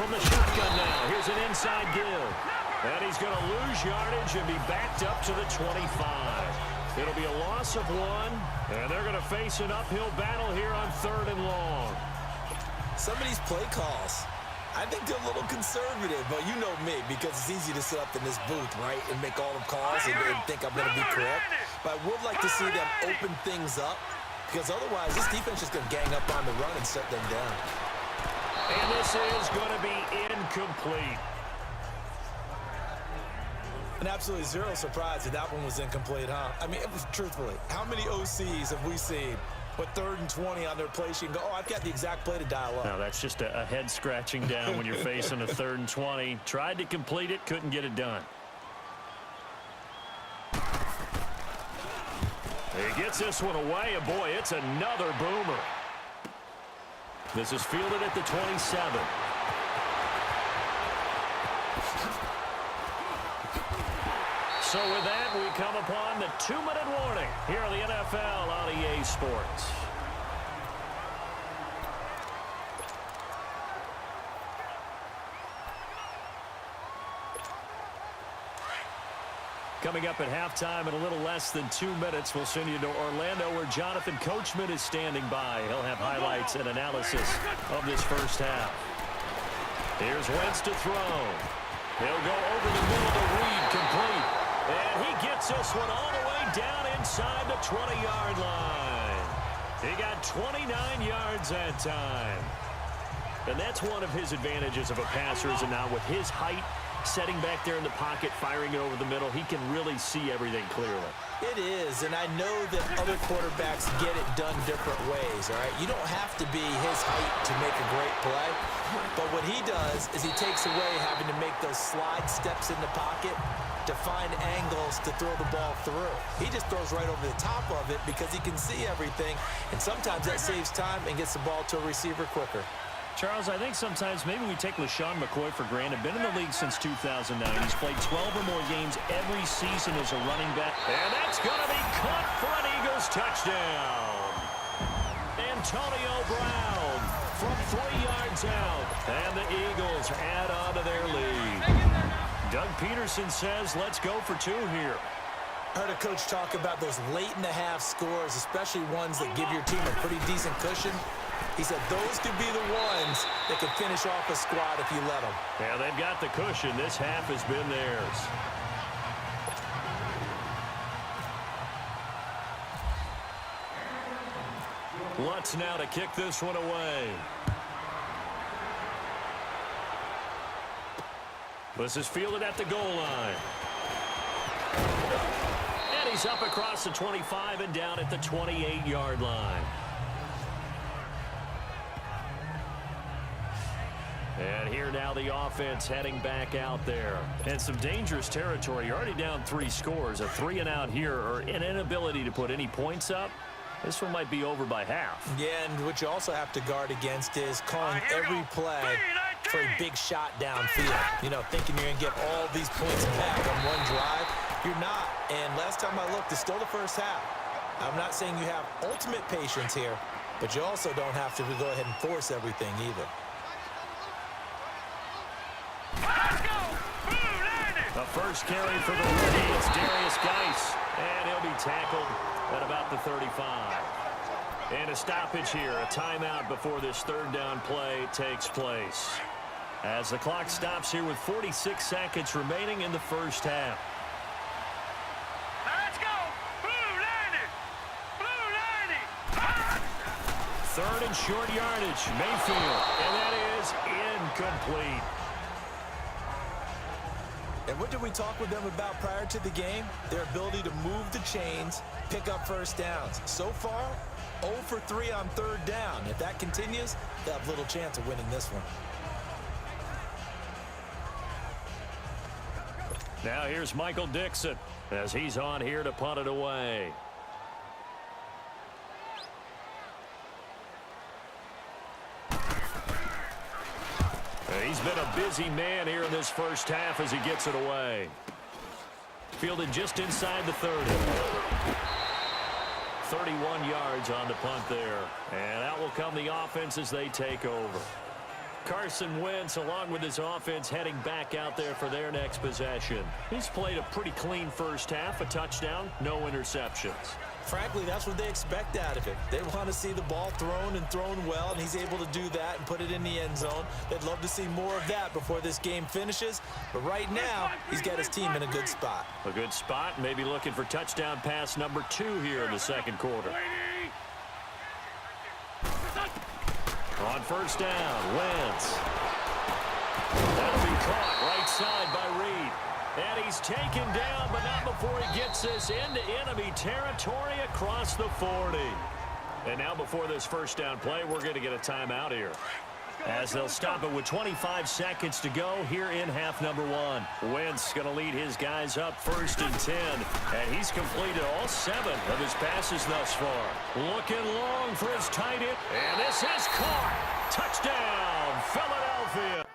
from the shotgun now. Here's an inside give. And he's going to lose yardage and be backed up to the 25. It'll be a loss of 1, and they're going to face an uphill battle here on 3rd and long. Some of these play calls, I think they're a little conservative, but you know me, because it's easy to sit up in this booth, right, and make all the calls and think I'm going to be correct. But I would like to see them open things up, because otherwise this defense is going to gang up on the run and shut them down. And this is going to be incomplete. And absolutely zero surprise that that one was incomplete, huh? I mean, truthfully, how many OCs have we seen with 3rd and 20 on their play sheet and go, oh, I've got the exact play to dial up? No, that's just a head scratching down when you're facing a 3rd and 20. Tried to complete it, couldn't get it done. He gets this one away, and boy, it's another boomer. This is fielded at the 27. So with that, we come upon the 2-minute warning here on the NFL on EA Sports. Coming up at halftime in a little less than 2 minutes, we'll send you to Orlando where Jonathan Coachman is standing by. He'll have highlights and analysis of this first half. Here's Wentz to throw. He'll go over the middle to Reed, complete. And he gets this one all the way down inside the 20-yard line. He got 29 yards that time. And that's one of his advantages of a passer, is now with his height, setting back there in the pocket, firing it over the middle, he can really see everything clearly. It is, and I know that other quarterbacks get it done different ways, all right? You don't have to be his height to make a great play, but what he does is he takes away having to make those slide steps in the pocket to find angles to throw the ball through. He just throws right over the top of it because he can see everything, and sometimes that saves time and gets the ball to a receiver quicker. Charles, I think sometimes maybe we take LaShawn McCoy for granted. Been in the league since 2009. He's played 12 or more games every season as a running back. And that's going to be caught for an Eagles touchdown. Antonio Brown from 3 yards out. And the Eagles add on to their lead. Doug Peterson says, let's go for 2 here. I heard a coach talk about those late-in-the-half scores, especially ones that give your team a pretty decent cushion. He said those could be the ones that could finish off a squad if you let them. Yeah, they've got the cushion. This half has been theirs. Lutz now to kick this one away. This is fielded at the goal line. And he's up across the 25 and down at the 28-yard line. And here now the offense heading back out there. And some dangerous territory. You're already down 3 scores. A 3-and-out here, or an inability to put any points up. This one might be over by half. Yeah, and what you also have to guard against is calling every play for a big shot downfield. You know, thinking you're going to get all these points back on one drive. You're not. And last time I looked, it's still the first half. I'm not saying you have ultimate patience here, but you also don't have to go ahead and force everything either. The first carry for the rookie, it's Darius Geis, and he'll be tackled at about the 35. And a stoppage here, a timeout before this 3rd down play takes place. As the clock stops here with 46 seconds remaining in the first half. Let's go! Blue 90! Blue 90! 3rd and short yardage, Mayfield, and that is incomplete. And what did we talk with them about prior to the game? Their ability to move the chains, pick up first downs. So far, 0 for 3 on 3rd down. If that continues, they'll have little chance of winning this one. Now here's Michael Dixon as he's on here to punt it away. He's been a busy man here in this first half as he gets it away. Fielded just inside the 30. 31 yards on the punt there. And out will come the offense as they take over. Carson Wentz, along with his offense, heading back out there for their next possession. He's played a pretty clean first half, a touchdown, no interceptions. Frankly, that's what they expect out of him. They want to see the ball thrown and thrown well, and he's able to do that and put it in the end zone. They'd love to see more of that before this game finishes. But right now, he's got his team in a good spot. A good spot, maybe looking for touchdown pass number 2 here in the second quarter. On first down, Wentz. That'll be caught right side by Reed. And he's taken down, but not before he gets this into enemy territory across the 40. And now before this first down play, we're going to get a timeout here, as they'll stop it with 25 seconds to go here in half number 1. Wentz going to lead his guys up 1st and 10. And he's completed all 7 of his passes thus far. Looking long for his tight end. And this is caught. Touchdown, Philadelphia.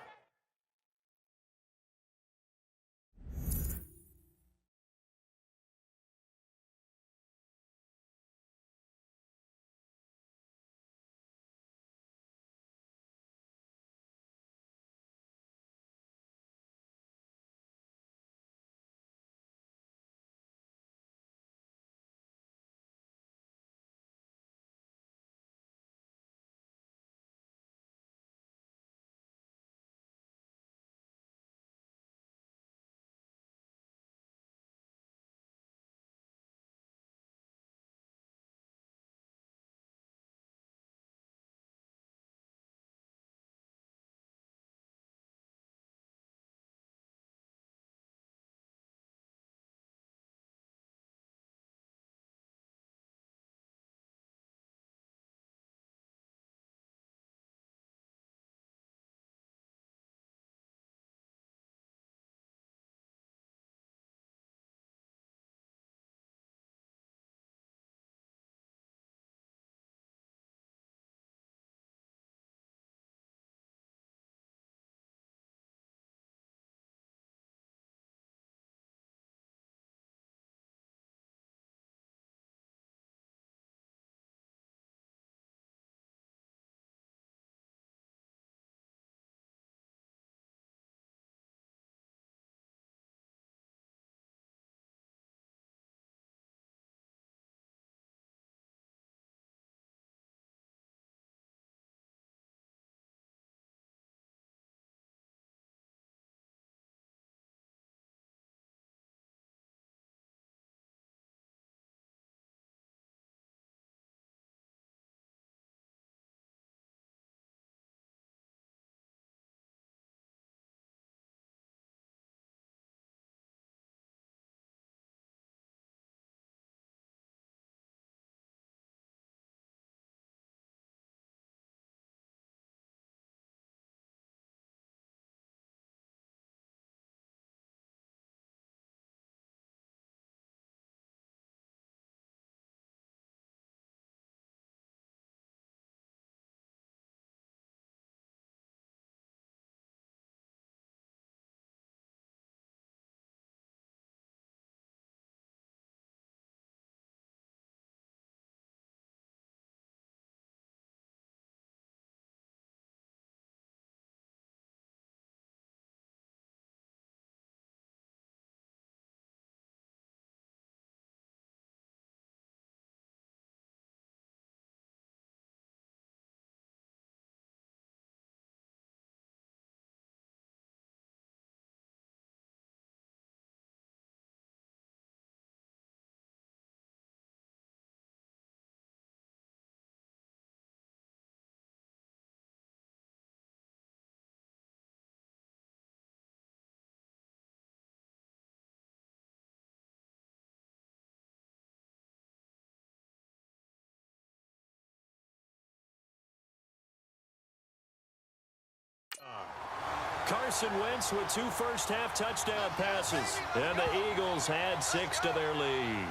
Carson Wentz with 2 first-half touchdown passes. And the Eagles had 6 to their lead.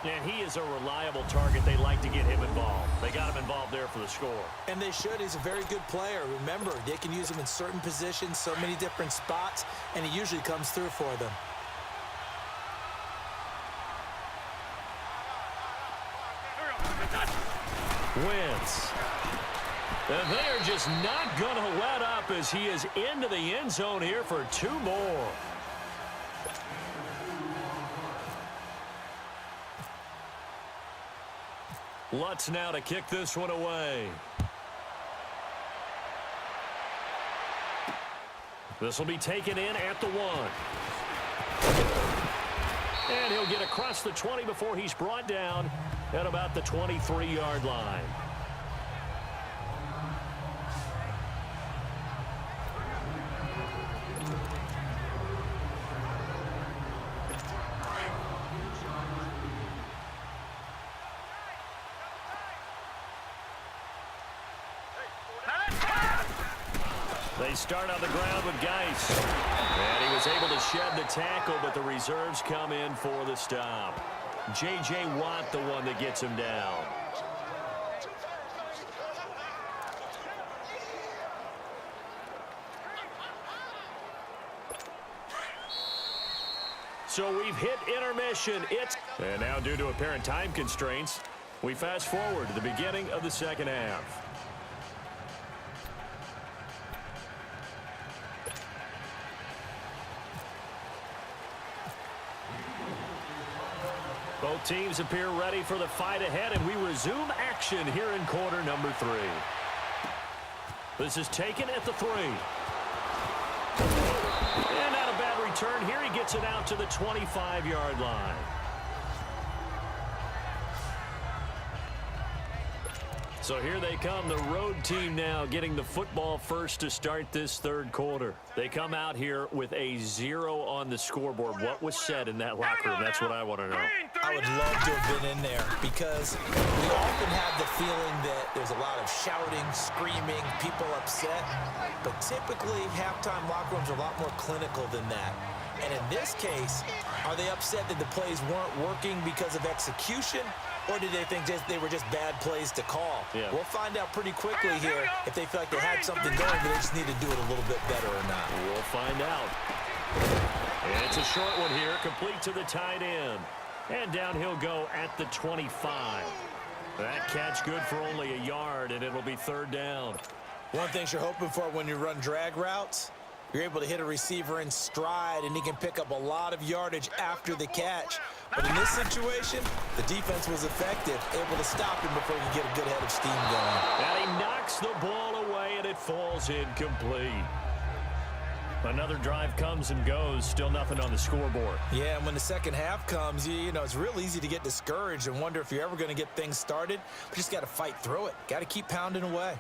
And he is a reliable target. They like to get him involved. They got him involved there for the score. And they should. He's a very good player. Remember, they can use him in certain positions, so many different spots, and he usually comes through for them. Wentz. And they're just not going to let up as he is into the end zone here for 2 more. Lutz now to kick this one away. This will be taken in at the 1. And he'll get across the 20 before he's brought down at about the 23-yard line. They start on the ground with Geis. And he was able to shed the tackle, but the reserves come in for the stop. J.J. Watt, the one that gets him down. So we've hit intermission. And now, due to apparent time constraints, we fast forward to the beginning of the second half. Both teams appear ready for the fight ahead, and we resume action here in quarter number 3. This is taken at the 3. And not a bad return here. He gets it out to the 25-yard line. So here they come, the road team now getting the football first to start this third quarter. They come out here with a 0 on the scoreboard. What was said in that locker room? That's what I want to know. I would love to have been in there because we often have the feeling that there's a lot of shouting, screaming, people upset. But typically, halftime locker rooms are a lot more clinical than that. And in this case, are they upset that the plays weren't working because of execution? Or did they think they were just bad plays to call? Yeah. We'll find out pretty quickly here if they feel like they had something going, but they just need to do it a little bit better or not. We'll find out. And it's a short one here, complete to the tight end. And down he'll go at the 25. That catch good for only a yard, and it'll be third down. One thing you're hoping for when you run drag routes, you're able to hit a receiver in stride, and he can pick up a lot of yardage after the catch. But in this situation, the defense was effective, able to stop him before he could get a good head of steam going. And he knocks the ball away, and it falls incomplete. Another drive comes and goes, still nothing on the scoreboard. Yeah, and when the second half comes, you know, it's real easy to get discouraged and wonder if you're ever going to get things started. But you just got to fight through it. Got to keep pounding away.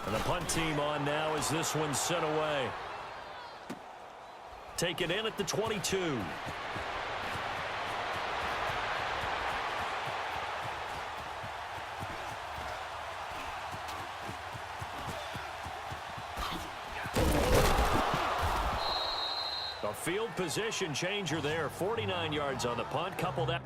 And the punt team on now as this one's sent away. Take it in at the 22. A field position changer there. 49 yards on the punt. Couple that.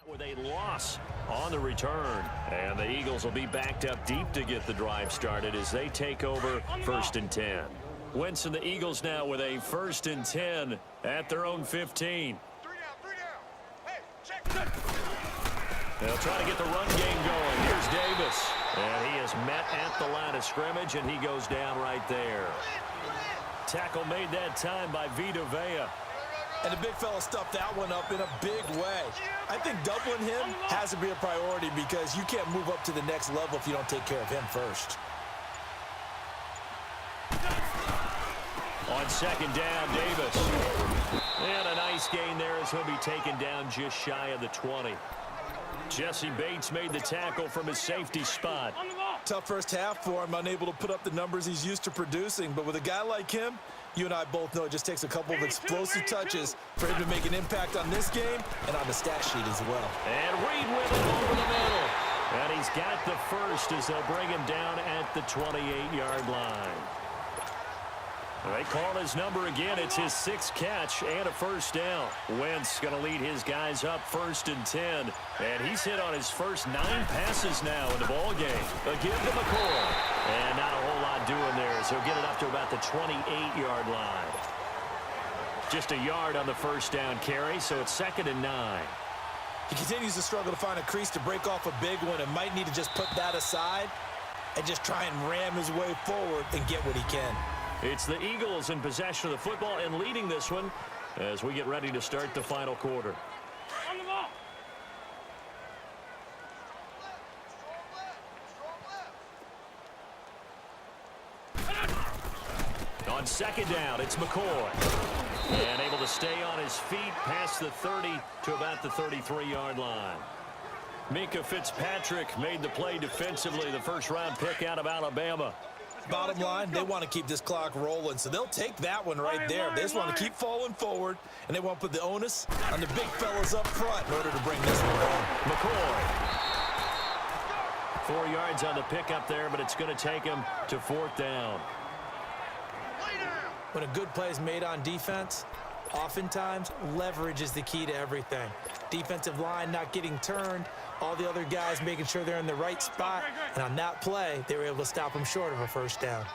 With a loss on the return, and the Eagles will be backed up deep to get the drive started as they take over 1st and 10. Wentz and the Eagles now with a 1st and 10 at their own 15. They'll try to get the run game going. Here's Davis, and he is met at the line of scrimmage, and he goes down right there. Tackle made that time by Vita Vea. And the big fella stuffed that one up in a big way. I think doubling him has to be a priority because you can't move up to the next level if you don't take care of him first. On 2nd down, Davis. And a nice gain there as he'll be taken down just shy of the 20. Jesse Bates made the tackle from his safety spot. Tough first half for him, unable to put up the numbers he's used to producing. But with a guy like him, you and I both know it just takes a couple of explosive touches for him to make an impact on this game and on the stat sheet as well. And Reed with it over the middle. And he's got the first as they'll bring him down at the 28-yard line. They call his number again. It's his 6th catch and a first down. Wentz going to lead his guys up 1st and 10. And he's hit on his first 9 passes now in the ball game. A give to McCoy. And not a whole lot doing there, so he'll get it up to about the 28-yard line. Just a yard on the first down carry, so it's 2nd and 9. He continues to struggle to find a crease to break off a big one and might need to just put that aside and just try and ram his way forward and get what he can. It's the Eagles in possession of the football and leading this one as we get ready to start the final quarter. On the ball. On 2nd down, it's McCoy. And able to stay on his feet past the 30 to about the 33-yard line. Mika Fitzpatrick made the play defensively, the first-round pick out of Alabama. Bottom line, they want to keep this clock rolling, so they'll take that one right there. They just want to keep falling forward, and they want to put the onus on the big fellas up front in order to bring this one home. McCoy. 4 yards on the pickup there, but it's going to take him to 4th down. When a good play is made on defense, oftentimes leverage is the key to everything. Defensive line not getting turned, all the other guys making sure they're in the right spot, and on that play, they were able to stop him short of a first down.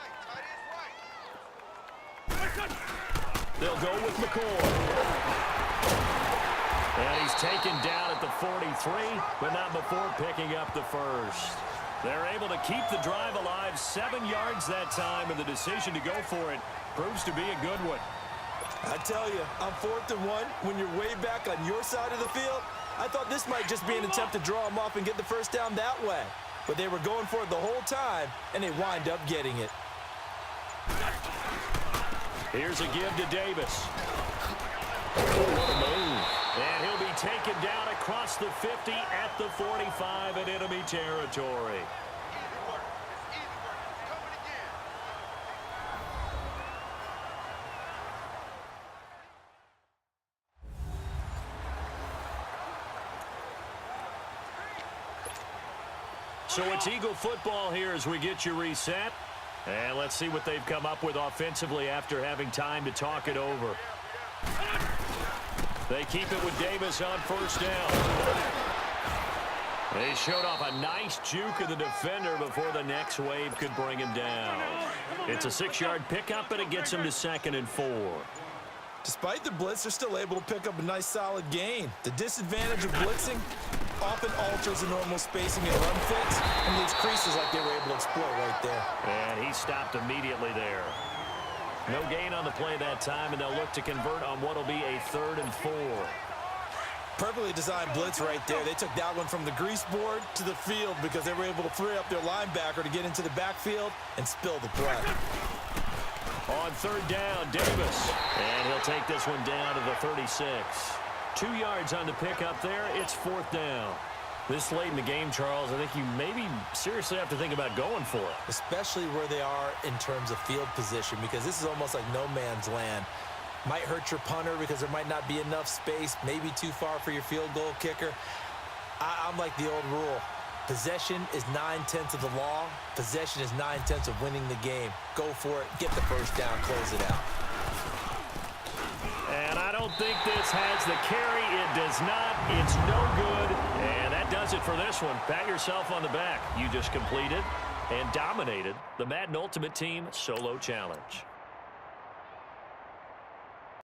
They'll go with McCoy. And he's taken down at the 43, but not before picking up the first. They're able to keep the drive alive, 7 yards that time, and the decision to go for it proves to be a good one. I tell you, on 4th and 1, when you're way back on your side of the field, I thought this might just be an attempt to draw him off and get the first down that way. But they were going for it the whole time, and they wind up getting it. Here's a give to Davis. What a move. And he'll be taken down across the 50 at the 45 in enemy territory. So it's Eagle football here as we get you reset. And let's see what they've come up with offensively after having time to talk it over. They keep it with Davis on first down. They showed off a nice juke of the defender before the next wave could bring him down. It's a 6-yard pickup, but it gets him to 2nd and 4. Despite the blitz, they're still able to pick up a nice solid gain. The disadvantage of blitzing often alters the normal spacing and run fits and leaves creases like they were able to exploit right there. And he stopped immediately there. No gain on the play that time, and they'll look to convert on what will be a 3rd and 4. Perfectly designed blitz right there. They took that one from the grease board to the field because they were able to free up their linebacker to get into the backfield and spill the play. On 3rd down, Davis. And he'll take this one down to the 36. 2 yards on the pickup there. It's 4th down. This late in the game, Charles, I think you maybe seriously have to think about going for it. Especially where they are in terms of field position, because this is almost like no man's land. Might hurt your punter because there might not be enough space, maybe too far for your field goal kicker. I'm like the old rule. Possession is 9/10 of the law. Possession is 9/10 of winning the game. Go for it. Get the first down. Close it out. And I don't think this has the carry. It does not. It's no good. And that does it for this one. Pat yourself on the back. You just completed and dominated the Madden Ultimate Team Solo Challenge.